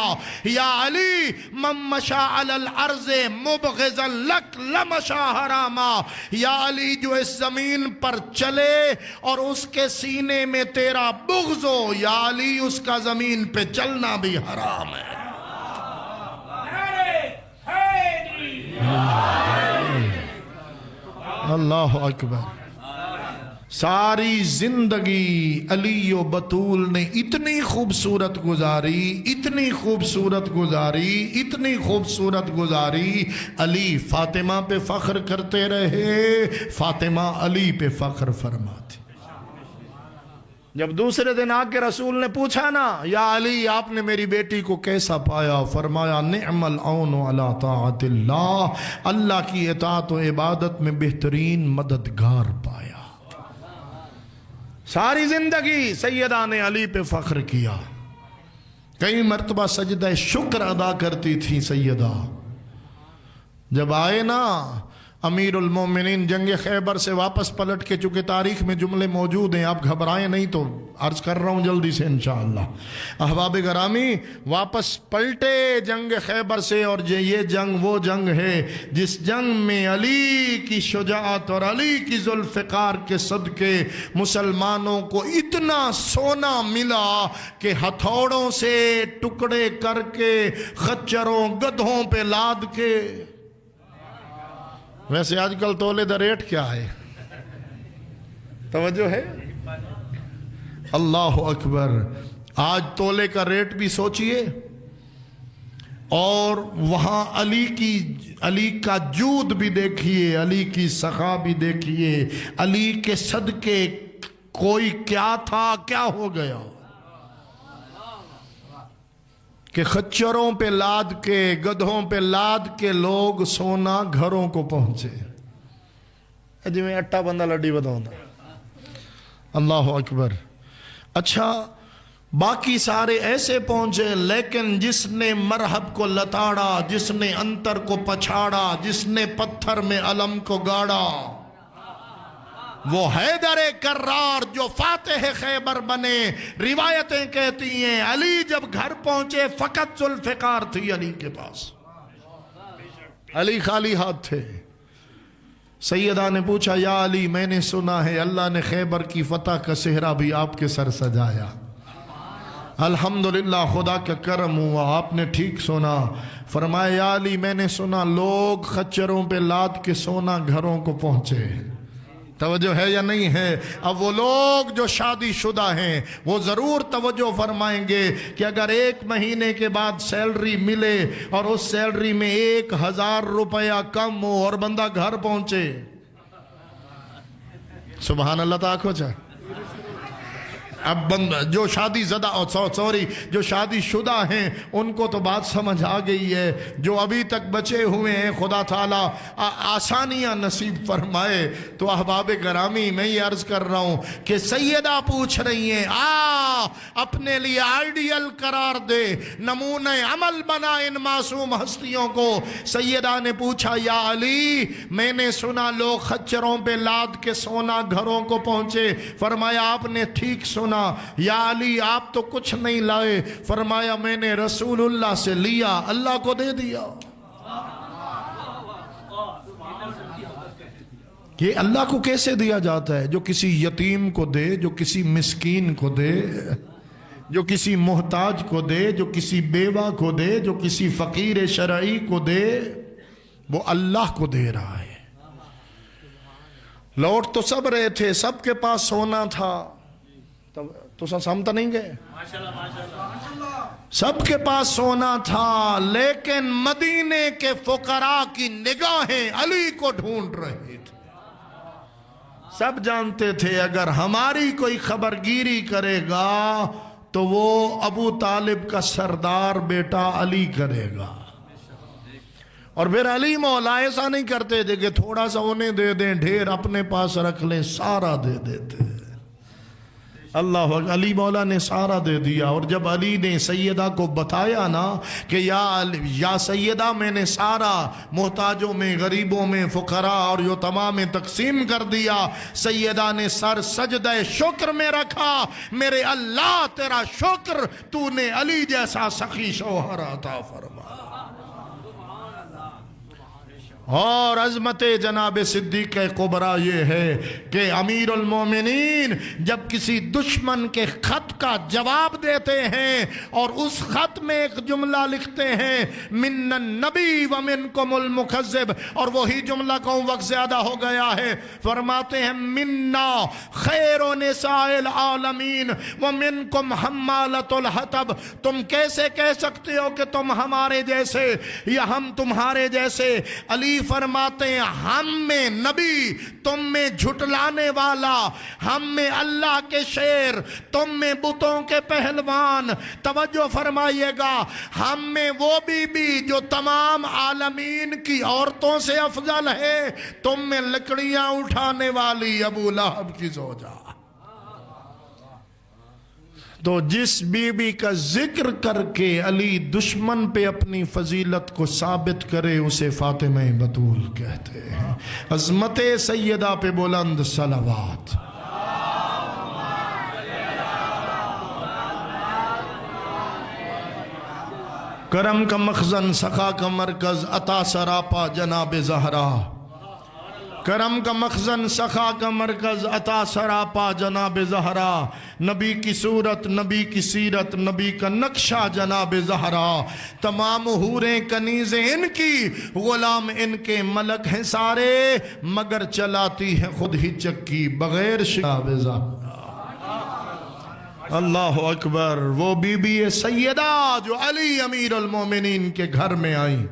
یا علی من مشا علی الارض مبغضا لک لمشا حراما، یا علی جو اس زمین پر چلے اور اس کے سینے میں تیرا بغض ہو، یا علی اس کا زمین پہ چلنا بھی حرام ہے۔ اللہ اکبر۔ ساری زندگی علی و بطول نے اتنی خوبصورت گزاری، اتنی خوبصورت گزاری، اتنی خوبصورت گزاری، علی فاطمہ پہ فخر کرتے رہے، فاطمہ علی پہ فخر فرماتی۔ جب دوسرے دن آ کے رسول نے پوچھا نا یا علی آپ نے میری بیٹی کو کیسا پایا، فرمایا نعم العون علی طاعت اللہ، اللہ کی اطاعت و عبادت میں بہترین مددگار پایا۔ ساری زندگی سیدہ نے علی پہ فخر کیا، کئی مرتبہ سجدہ شکر ادا کرتی تھی سیدہ۔ جب آئے نا امیر المومنین جنگ خیبر سے واپس پلٹ کے، چونکہ تاریخ میں جملے موجود ہیں، آپ گھبرائیں نہیں تو عرض کر رہا ہوں جلدی سے انشاءاللہ۔ احباب گرامی، واپس پلٹے جنگ خیبر سے، اور یہ جنگ وہ جنگ ہے جس جنگ میں علی کی شجاعت اور علی کی ذوالفقار کے صدقے مسلمانوں کو اتنا سونا ملا کہ ہتھوڑوں سے ٹکڑے کر کے خچروں گدھوں پہ لاد کے۔ ویسے آج کل تولے دا ریٹ کیا ہے؟ توجہ ہے؟ اللہ اکبر۔ آج تولے کا ریٹ بھی سوچئے، اور وہاں علی کا جود بھی دیکھیے، علی کی سخا بھی دیکھیے، علی کے صدقے کوئی کیا تھا کیا ہو گیا کہ خچروں پہ لاد کے، گدھوں پہ لاد کے لوگ سونا گھروں کو پہنچے۔ جی میں اٹھا بندہ لڈی بتاؤں دا۔ اللہ اکبر۔ اچھا باقی سارے ایسے پہنچے، لیکن جس نے مرحب کو لتاڑا، جس نے انتر کو پچھاڑا، جس نے پتھر میں علم کو گاڑا، وہ حیدر کرار جو فاتح خیبر بنے. روایتیں کہتی ہیں علی جب گھر پہنچے فقط ذوالفقار تھی علی کے پاس. علی خالی ہاتھ تھے. سیدہ نے پوچھا یا علی میں نے سنا ہے اللہ نے خیبر کی فتح کا صحرا بھی آپ کے سر سجایا. الحمدللہ خدا کا کرم ہوا آپ نے ٹھیک سنا. فرمایا یا علی میں نے سنا لوگ خچروں پہ لاد کے سونا گھروں کو پہنچے. توجہ ہے یا نہیں ہے؟ اب وہ لوگ جو شادی شدہ ہیں وہ ضرور توجہ فرمائیں گے کہ اگر 1 مہینے کے بعد سیلری ملے اور اس سیلری میں 1000 روپیہ کم ہو اور بندہ گھر پہنچے. سبحان اللہ تعالیٰ چاہے. اب بندہ جو شادی زدہ جو شادی شدہ ہیں ان کو تو بات سمجھ آ گئی ہے. جو ابھی تک بچے ہوئے ہیں خدا تعالیٰ آسانیاں نصیب فرمائے. تو احباب گرامی میں یہ عرض کر رہا ہوں کہ سیدہ پوچھ رہی ہیں اپنے لیے آئیڈیل قرار دے, نمونہ عمل بنا ان معصوم ہستیوں کو. سیدہ نے پوچھا یا علی میں نے سنا لوگ خچروں پہ لاد کے سونا گھروں کو پہنچے. فرمایا آپ نے ٹھیک سنا. یا علی آپ تو کچھ نہیں لائے. فرمایا میں نے رسول اللہ سے لیا اللہ کو دے دیا. یہ اللہ کو کیسے دیا جاتا ہے؟ جو کسی یتیم کو دے, جو کسی مسکین کو دے, جو کسی محتاج کو دے, جو کسی بیوہ کو دے, جو کسی فقیر شرعی کو دے, وہ اللہ کو دے رہا ہے. لوٹ تو سب رہے تھے, سب کے پاس سونا تھا. تو سمجھتا نہیں گئے؟ سب کے پاس سونا تھا لیکن مدینے کے فقراء کی نگاہیں علی کو ڈھونڈ رہی تھی. سب جانتے تھے اگر ہماری کوئی خبرگیری کرے گا تو وہ ابو طالب کا سردار بیٹا علی کرے گا. اور پھر علی مولا ایسا نہیں کرتے تھے کہ تھوڑا سا انہیں دے دیں ڈھیر اپنے پاس رکھ لیں, سارا دے دیتے. اللہ علی مولا نے سارا دے دیا. اور جب علی نے سیدہ کو بتایا نا کہ یا سیدہ میں نے سارا محتاجوں میں, غریبوں میں, فقراء اور جو تمام تقسیم کر دیا, سیدہ نے سر سجدہ شکر میں رکھا. میرے اللہ تیرا شکر, تو نے علی جیسا سخی شوہر عطا فرما. اور عظمت جناب صدیق کبریٰ یہ ہے کہ امیر المومنین جب کسی دشمن کے خط کا جواب دیتے ہیں اور اس خط میں ایک جملہ لکھتے ہیں من النبی ومنکم المکذب, اور وہی جملہ کو وقت زیادہ ہو گیا ہے, فرماتے ہیں منا خیر نساء العالمین ومنکم حمالۃ الحطب. تم کیسے کہہ سکتے ہو کہ تم ہمارے جیسے یا ہم تمہارے جیسے؟ علی فرماتے ہیں ہم میں نبی, تم میں جھٹلانے والا, ہم میں اللہ کے شیر, تم میں بتوں کے پہلوان. توجہ فرمائیے گا, ہم میں وہ بی بی جو تمام عالمین کی عورتوں سے افضل ہے, تم میں لکڑیاں اٹھانے والی ابو لہب کی زوجہ. تو جس بی بی کا ذکر کر کے علی دشمن پہ اپنی فضیلت کو ثابت کرے اسے فاطمہ بطول کہتے ہیں. عظمت سیدہ پہ بلند صلوات. کرم کا مخزن, سخا کا مرکز, عطا سراپا جناب زہرا. کرم کا مخزن, سخا کا مرکز, عطا سراپا جناب زہرا. نبی کی صورت, نبی کی سیرت, نبی کا نقشہ جناب زہرا. تمام حوریں کنیزیں ان کی, غلام ان کے, ملک ہیں سارے مگر چلاتی ہے خود ہی چکی بغیر شاب زہرا. اللہ اکبر. وہ بی بی سیدہ جو علی امیر المومنین کے گھر میں آئیں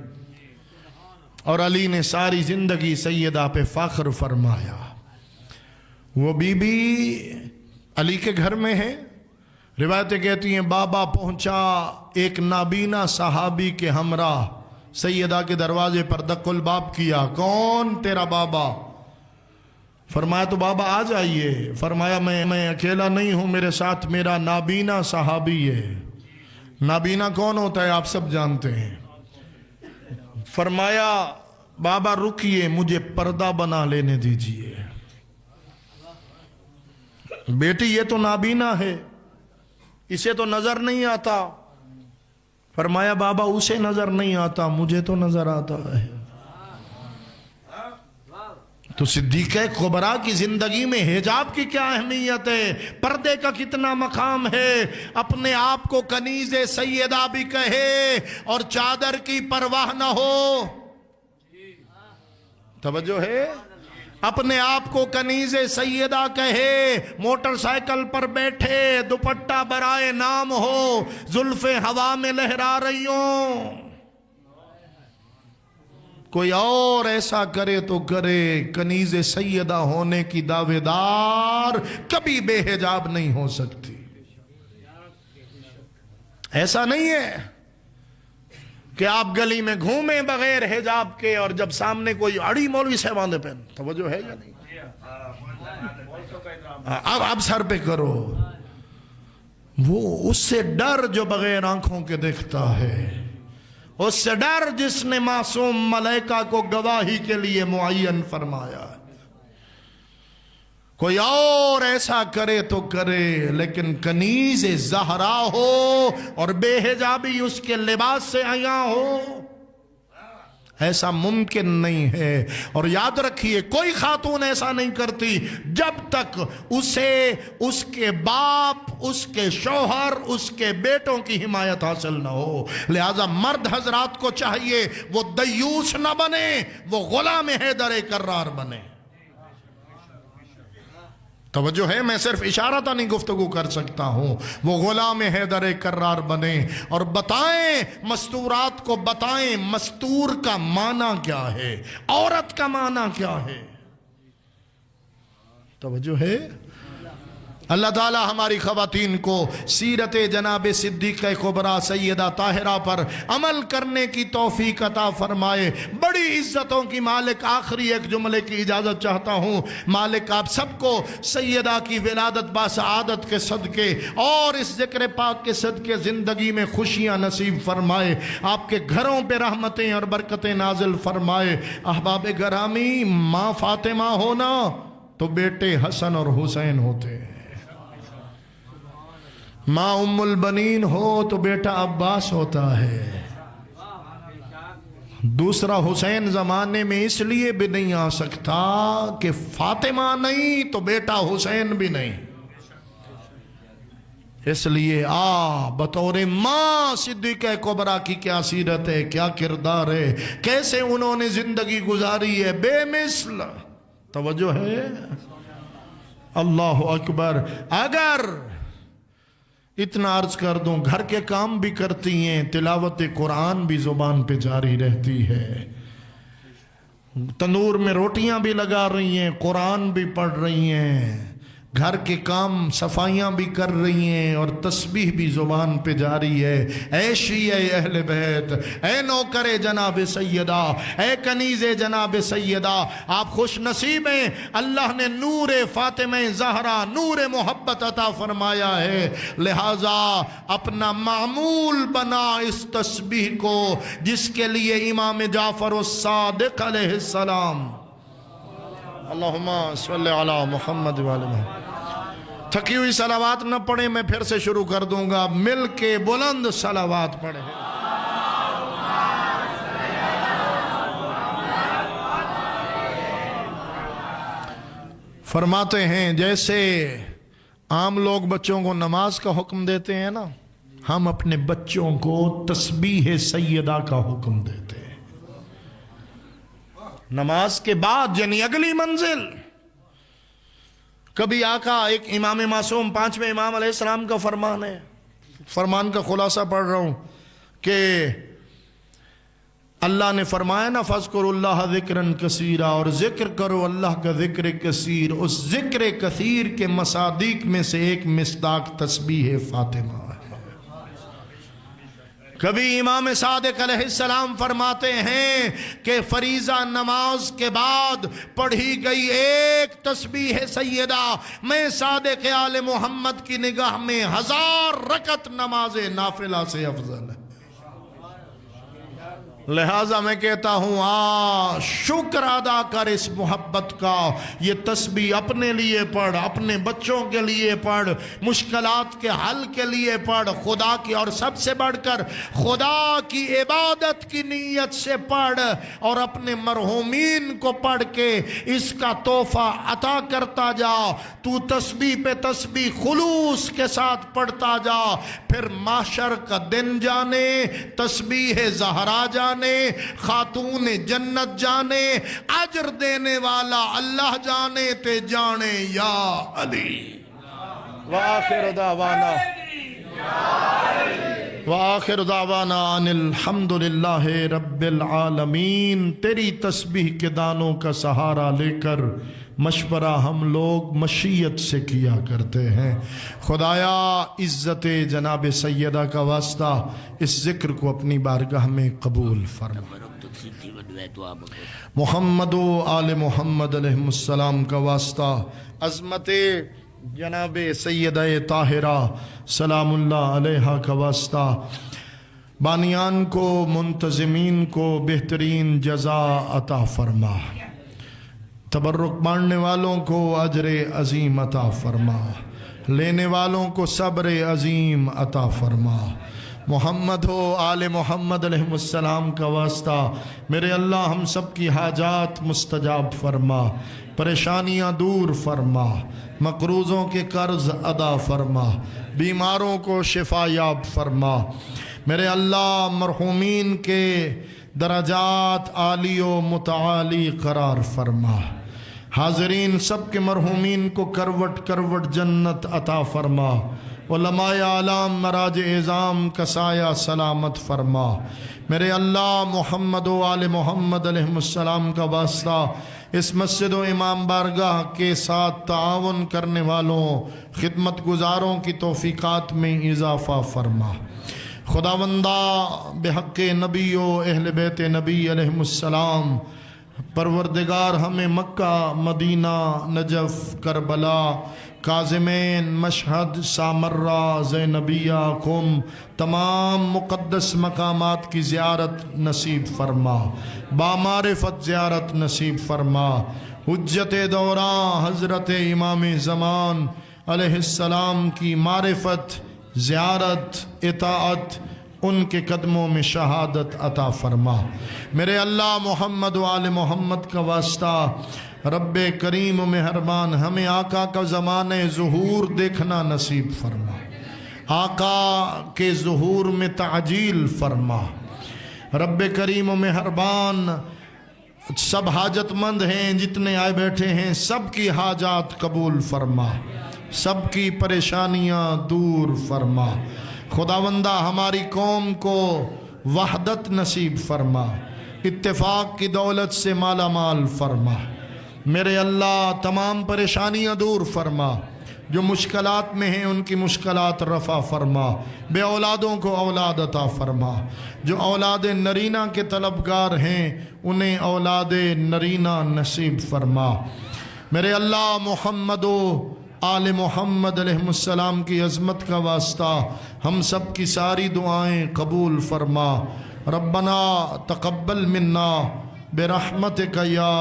اور علی نے ساری زندگی سیدہ پہ فخر فرمایا. وہ بی بی علی کے گھر میں ہے. روایتیں کہتی ہیں بابا پہنچا ایک نابینا صحابی کے ہمراہ, سیدہ کے دروازے پر دق الباب کیا, کون تیرا بابا؟ فرمایا تو بابا آ جائیے. فرمایا میں اکیلا نہیں ہوں, میرے ساتھ میرا نابینا صحابی ہے. نابینا کون ہوتا ہے آپ سب جانتے ہیں. فرمایا بابا رکیے, مجھے پردہ بنا لینے دیجئے. بیٹی یہ تو نابینا ہے، اسے تو نظر نہیں آتا. فرمایا بابا اسے نظر نہیں آتا، مجھے تو نظر آتا ہے. تو صدیقہ کبریٰ کی زندگی میں حجاب کی کیا اہمیت ہے، پردے کا کتنا مقام ہے. اپنے آپ کو کنیز سیدہ بھی کہے اور چادر کی پرواہ نہ ہو. توجہ ہے؟ اپنے آپ کو کنیز سیدہ کہے، موٹر سائیکل پر بیٹھے، دوپٹہ برائے نام ہو، زلفیں ہوا میں لہرا رہی ہوں. کوئی اور ایسا کرے تو کرے، کنیز سیدہ ہونے کی دعوے دار کبھی بے حجاب نہیں ہو سکتی. ایسا نہیں ہے کہ آپ گلی میں گھومیں بغیر حجاب کے اور جب سامنے کوئی اڑی مولوی صاحباندے پہن. توجہ ہے یا نہیں؟ اب سر پہ کرو. وہ اس سے ڈر جو بغیر آنکھوں کے دیکھتا ہے، اس سے ڈر جس نے معصوم ملائکہ کو گواہی کے لیے معین فرمایا. کوئی اور ایسا کرے تو کرے، لیکن کنیز زہرا ہو اور بے حجابی اس کے لباس سے عیاں ہو، ایسا ممکن نہیں ہے. اور یاد رکھیے کوئی خاتون ایسا نہیں کرتی جب تک اسے اس کے باپ، اس کے شوہر، اس کے بیٹوں کی حمایت حاصل نہ ہو. لہذا مرد حضرات کو چاہیے وہ دیوس نہ بنے، وہ غلام حیدر کرار بنے. توجہ ہے؟ میں صرف اشارہ تا نہیں گفتگو کر سکتا ہوں. وہ غلام حیدر کرار بنے اور بتائیں، مستورات کو بتائیں مستور کا معنی کیا ہے، عورت کا معنی کیا ہے. توجہ ہے؟ اللہ تعالی ہماری خواتین کو سیرت جناب صدیقہ کبریٰ سیدہ طاہرہ پر عمل کرنے کی توفیق عطا فرمائے. بڑی عزتوں کی مالک. آخری ایک جملے کی اجازت چاہتا ہوں. مالک آپ سب کو سیدہ کی ولادت باسعادت کے صدقے اور اس ذکر پاک کے صدقے زندگی میں خوشیاں نصیب فرمائے. آپ کے گھروں پہ رحمتیں اور برکتیں نازل فرمائے. احباب گرامی، ماں فاطمہ ہونا تو بیٹے حسن اور حسین ہوتے ہیں. ماں ام البنین ہو تو بیٹا عباس ہوتا ہے. دوسرا حسین زمانے میں اس لیے بھی نہیں آ سکتا کہ فاطمہ نہیں تو بیٹا حسین بھی نہیں. اس لیے بطور ماں صدیقہ کبریٰ کی کیا سیرت ہے، کیا کردار ہے، کیسے انہوں نے زندگی گزاری ہے، بے مثل. توجہ ہے؟ اللہ اکبر. اگر اتنا عرض کر دوں، گھر کے کام بھی کرتی ہیں، تلاوت قرآن بھی زبان پہ جاری رہتی ہے، تنور میں روٹیاں بھی لگا رہی ہیں، قرآن بھی پڑھ رہی ہیں، گھر کے کام صفائیاں بھی کر رہی ہیں اور تسبیح بھی زبان پہ جاری ہے. اے شیعہ اہل بیت، اے نوکر جناب سیدہ، اے کنیز جناب سیدہ، آپ خوش نصیب ہیں. اللہ نے نور فاطمہ زہرا، نور محبت عطا فرمایا ہے. لہٰذا اپنا معمول بنا اس تسبیح کو جس کے لیے امام جعفر الصادق علیہ السلام، اللہم صلی علی محمد وعلی محمد. تھکی ہوئی صلوات نہ پڑھیں، میں پھر سے شروع کر دوں گا. مل کے بلند صلوات پڑھیں. فرماتے ہیں جیسے عام لوگ بچوں کو نماز کا حکم دیتے ہیں نا، ہم اپنے بچوں کو تسبیح سیدہ کا حکم دیتے ہیں. نماز کے بعد یعنی اگلی منزل. کبھی آقا، ایک امام معصوم 5ویں امام علیہ السلام کا فرمان ہے، فرمان کا خلاصہ پڑھ رہا ہوں کہ اللہ نے فرمایا نا فَاذْكُرُوا اللَّهَ ذِكْرًا كَثِيرًا، اور ذکر کرو اللہ کا ذکر کثیر. اس ذکر کثیر کے مصادیق میں سے ایک مصداق تسبیح فاطمہ ہے. کبھی امام صادق علیہ السلام فرماتے ہیں کہ فریضہ نماز کے بعد پڑھی گئی ایک تسبیح سیدہ میں صادق آل محمد کی نگاہ میں 1000 رکعت نماز نافلہ سے افضل ہے. لہٰذا میں کہتا ہوں شکر ادا کر اس محبت کا. یہ تسبیح اپنے لیے پڑھ، اپنے بچوں کے لیے پڑھ، مشکلات کے حل کے لیے پڑھ، خدا کی اور سب سے بڑھ کر خدا کی عبادت کی نیت سے پڑھ، اور اپنے مرحومین کو پڑھ کے اس کا تحفہ عطا کرتا جا. تو تسبیح پہ تسبیح خلوص کے ساتھ پڑھتا جا، پھر محشر کا دن جانے، تسبیح زہرا جانے، خاتون جنت جانے، اجر دینے والا اللہ جانے تے جانے یا علی. وآخر دعوانا ان الحمدللہ رب العالمین. تیری تسبیح کے دانوں کا سہارا لے کر مشورہ ہم لوگ مشیت سے کیا کرتے ہیں. خدایا عزت جناب سیدہ کا واسطہ اس ذکر کو اپنی بارگاہ میں قبول فرما. محمد و آل محمد علیہ السلام کا واسطہ عظمت جناب سیدہ طاہرہ سلام اللہ علیہا کا واسطہ بانیان کو، منتظمین کو بہترین جزا عطا فرما. تبرک ماننے والوں کو اجر عظیم عطا فرما، لینے والوں کو صبر عظیم عطا فرما. محمد ہو آل محمد علیہ السلام کا واسطہ میرے اللہ ہم سب کی حاجات مستجاب فرما، پریشانیاں دور فرما، مقروضوں کے قرض ادا فرما، بیماروں کو شفا یاب فرما. میرے اللہ مرحومین کے درجات عالی و متعالی قرار فرما. حاضرین سب کے مرحومین کو کروٹ کروٹ جنت عطا فرما. علماء اعلام مراج اعظام کا سایہ سلامت فرما. میرے اللہ محمد و آل محمد علیہ السلام کا واسطہ اس مسجد و امام بارگاہ کے ساتھ تعاون کرنے والوں، خدمت گزاروں کی توفیقات میں اضافہ فرما. خداوندہ بحق نبی و اہل بیت نبی علیہ السلام، پروردگار ہمیں مکہ، مدینہ، نجف، کربلا، کاظمین، مشہد، سامرہ، زینبیہ، قم، تمام مقدس مقامات کی زیارت نصیب فرما، بامعرفت زیارت نصیب فرما. حجت دوراں حضرت امام زمان علیہ السلام کی معرفت، زیارت، اطاعت، ان کے قدموں میں شہادت عطا فرما. میرے اللہ محمد و آل محمد کا واسطہ رب کریم و مہربان ہمیں آقا کا زمانہ ظہور دیکھنا نصیب فرما. آقا کے ظہور میں تعجیل فرما. رب کریم و مہربان سب حاجت مند ہیں جتنے آئے بیٹھے ہیں، سب کی حاجات قبول فرما، سب کی پریشانیاں دور فرما. خداوندہ ہماری قوم کو وحدت نصیب فرما، اتفاق کی دولت سے مالا مال فرما. میرے اللہ تمام پریشانیاں دور فرما، جو مشکلات میں ہیں ان کی مشکلات رفع فرما. بے اولادوں کو اولاد عطا فرما، جو اولاد نرینہ کے طلبگار ہیں انہیں اولاد نرینہ نصیب فرما. میرے اللہ محمد و آل محمد علیہ السلام کی عظمت کا واسطہ ہم سب کی ساری دعائیں قبول فرما. ربنا تقبل منا برحمتک یا